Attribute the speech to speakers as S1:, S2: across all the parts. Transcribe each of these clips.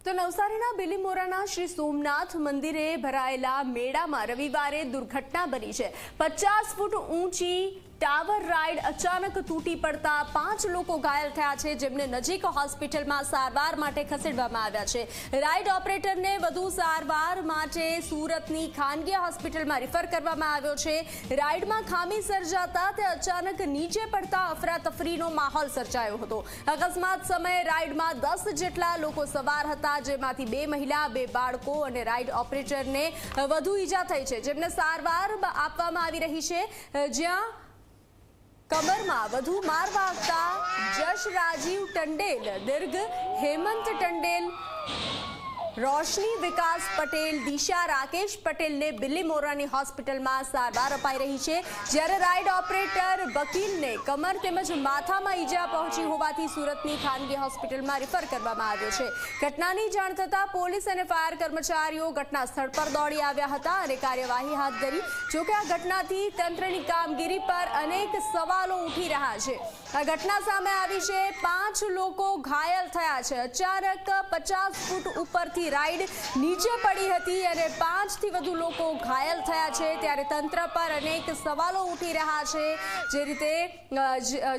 S1: તો નવસારીના બિલીમોરાના શ્રી સોમનાથ મંદિરે ભરાયેલા મેળામાં રવિવારે દુર્ઘટના બની છે। 50 ફૂટ ઊંચી ટાવર રાઇડ અચાનક તૂટી પડતા 5 લોકો ઘાયલ થયા છે, જેમને નજીક હોસ્પિટલમાં સારવાર માટે ખસેડવામાં આવ્યા છે। રાઇડ ઓપરેટરને વધુ સારવાર માટે સુરતની ખાનગી હોસ્પિટલમાં રિફર કરવામાં આવ્યો છે। રાઇડમાં ખામી સર્જાતા તે અચાનક નીચે પડતા અફરાતફરીનો માહોલ સર્જાયો હતો। અકસ્માત સમયે રાઇડમાં 10 જેટલા લોકો સવાર હતા, જેમાંથી 2 મહિલા, 2 બાળકો અને રાઇડ ઓપરેટરને વધુ ઈજા થઈ છે, જેમને સારવાર આપવામાં આવી રહી છે। જ્યાં કમરમાં વધુ માર વાગતા જશ રાજીવ ટંડેલ, દીર્ઘ હેમંત ટંડેલ, રોશની વિકાસ પટેલ, દિશા રાકેશ પટેલને બિલીમોરાની હોસ્પિટલમાં સારવાર અપાઈ રહી છે, જ્યારે રાઇડ ઓપરેટર વકીલને કમર તેમજ માથામાં ઈજા પહોંચી હોવાથી સુરતની ખાનગી હોસ્પિટલમાં રિફર કરવામાં આવ્યો છે। ઘટનાની જાણ થતાં પોલીસ અને ફાયર કર્મચારીઓ ઘટના સ્થળ પર દોડી આવ્યા હતા અને કાર્યવાહી હાથ ધરી। જોકે આ ઘટનાથી તંત્રની કામગીરી પર અનેક સવાલો ઉઠી રહ્યા છે। આ ઘટના સામે આવી છે, 5 લોકો ઘાયલ થયા છે। અચાનક 50 ફૂટ ઉપરથી રાઇડ નીચે પડી હતી અને 5 થી વધુ લોકો ઘાયલ થયા છે, ત્યારે તંત્ર પર અનેક સવાલો ઉઠી રહ્યા છે। જે રીતે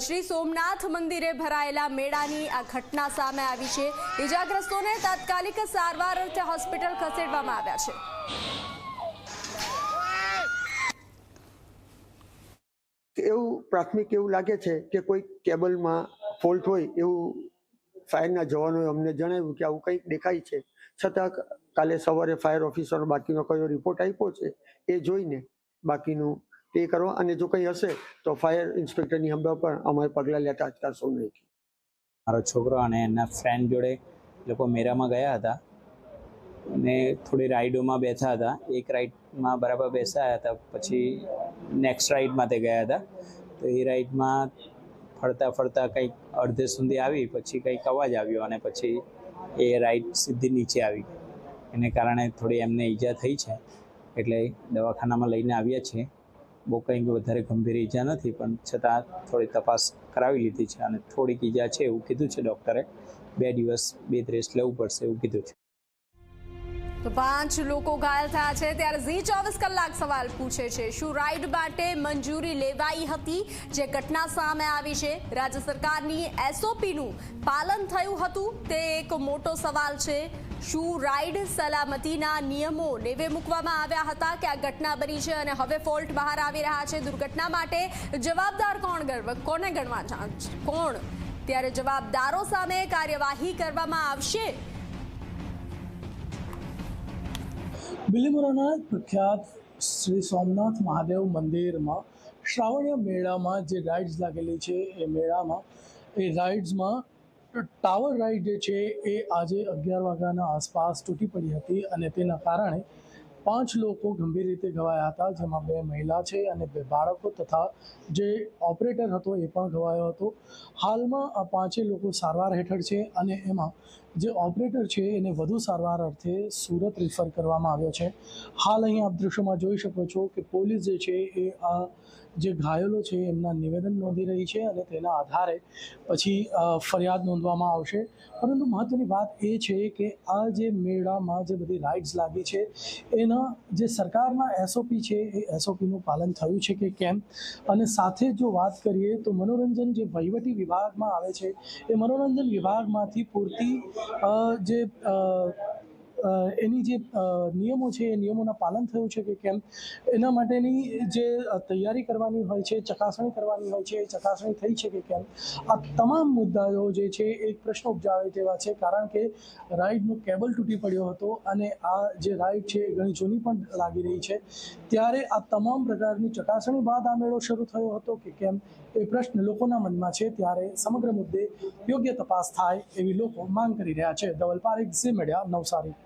S1: શ્રી સોમનાથ મંદિરે ભરાયેલા મેળાની આ ઘટના સામે આવી છે। ઇજાગ્રસ્તોને તાત્કાલિક સારવાર અર્થે હોસ્પિટલ ખસેડવામાં આવ્યા
S2: છે। એવું પ્રાથમિક એવું લાગે છે કે કોઈ કેબલમાં ફોલ્ટ હોય એવું ફાયરના જવાનોએ અમને જણાવ્યું કે આવું કંઈક દેખાય છે। છતાં કાલે સવારે ફાયર ઓફિસર બાકીનો કયો રિપોર્ટ આપ્યો છે એ જોઈને બાકીનું તે કરવા, અને જો કંઈ હશે તો ફાયર ઇન્સ્પેક્ટરની હંબા પર અમારે પગલાં લેતા અટકાશો નહીં।
S3: મારો છોકરો અને એના ફ્રેન્ડ જોડે લોકો મેળામાં ગયા હતા અને થોડી રાઈડોમાં બેઠા હતા। એક રાઈડમાં બરાબર બેસાયા હતા, પછી નેક્સ્ટ રાઈડમાં તે ગયા હતા, તો એ રાઈડમાં ફરતા ફરતા કંઈક અડધે સુધી આવી, પછી કંઈક અવાજ આવ્યો અને પછી એ રાઈડ સીધી નીચે આવી, એને કારણે થોડી એમને ઈજા થઈ છે, એટલે દવાખાનામાં લઈને આવ્યા છીએ। બહુ કંઈક વધારે ગંભીર ઈજા નથી, પણ છતાં થોડી તપાસ કરાવી લીધી છે અને થોડીક ઈજા છે એવું કીધું છે ડૉક્ટરે। 2 દિવસ બેડ રેસ્ટ લેવું પડશે એવું કીધું છે।
S1: તો 5 લોકો ઘાયલ થયા છે, ત્યારે ઝી 24 કલાક સવાલ પૂછે છે, શું રાઇડ માટે મંજૂરી લેવાઈ હતી? જે ઘટના સામે આવી છે, રાજ્ય સરકારની SOPનું પાલન થયું હતું તે એક મોટો સવાલ છે। શું રાઇડ સલામતીના નિયમો નેવે મૂકવામાં આવ્યા હતા કે આ ઘટના બની છે અને હવે ફોલ્ટ બહાર આવી રહ્યા છે? દુર્ઘટના માટે જવાબદાર કોને ગણવા કોણ? ત્યારે જવાબદારો સામે કાર્યવાહી કરવામાં આવશે।
S4: બિલીમોરાના પ્રખ્યાત શ્રી સોમનાથ મહાદેવ મંદિરમાં શ્રાવણીય મેળામાં જે રાઇડ્સ લાગેલી છે, એ રાઇડ્સમાં ટાવર રાઇડ જે છે એ આજે 11 વાગ્યાના આસપાસ તૂટી પડી હતી અને તેના કારણે 5 લોકો ગંભીર રીતે ઘવાયા હતા, જેમાં 2 મહિલા છે અને 2 બાળકો તથા જે ઓપરેટર હતો એ પણ ઘવાયો હતો। હાલમાં આ 5 લોકો સારવાર હેઠળ છે અને એમાં જે ઓપરેટર છે એને વધુ સારવાર અર્થે સુરત રિફર કરવામાં આવ્યો છે। હાલ અહીં આપ દૃશ્યમાં જોઈ શકો છો કે પોલીસ જે છે એ આ જે ઘાયલો છે એમના નિવેદન નોંધી રહી છે અને તેના આધારે પછી ફરિયાદ નોંધવામાં આવશે। પરંતુ મહત્ત્વની વાત એ છે કે આ જે મેળામાં જે બધી રાઇડ્સ લાગી છે એના જે સરકારના SOP છે એ SOPનું પાલન થયું છે કે કેમ, અને સાથે જો વાત કરીએ તો મનોરંજન જે વહીવટી વિભાગમાં આવે છે એ મનોરંજન વિભાગમાંથી પૂરતી જે એની જે નિયમો છે એ નિયમોના પાલન થયું છે કે કેમ, એના માટેની જે તૈયારી કરવાની હોય છે, ચકાસણી કરવાની હોય છે, એ ચકાસણી થઈ છે કે કેમ, આ તમામ મુદ્દાઓ જે છે એક પ્રશ્ન ઉપજાવે તેવા છે। કારણ કે રાઇડનો કેબલ તૂટી પડ્યો હતો અને આ જે રાઇડ છે એ ઘણી જૂની પણ લાગી રહી છે, ત્યારે આ તમામ પ્રકારની ચકાસણી બાદ આ મેળો શરૂ થયો હતો કે કેમ, એ પ્રશ્ન લોકોના મનમાં છે। ત્યારે સમગ્ર મુદ્દે યોગ્ય તપાસ થાય એવી લોકો માંગ કરી રહ્યા છે। ધવલ પારેખ, ઝી મીડિયા, નવસારી।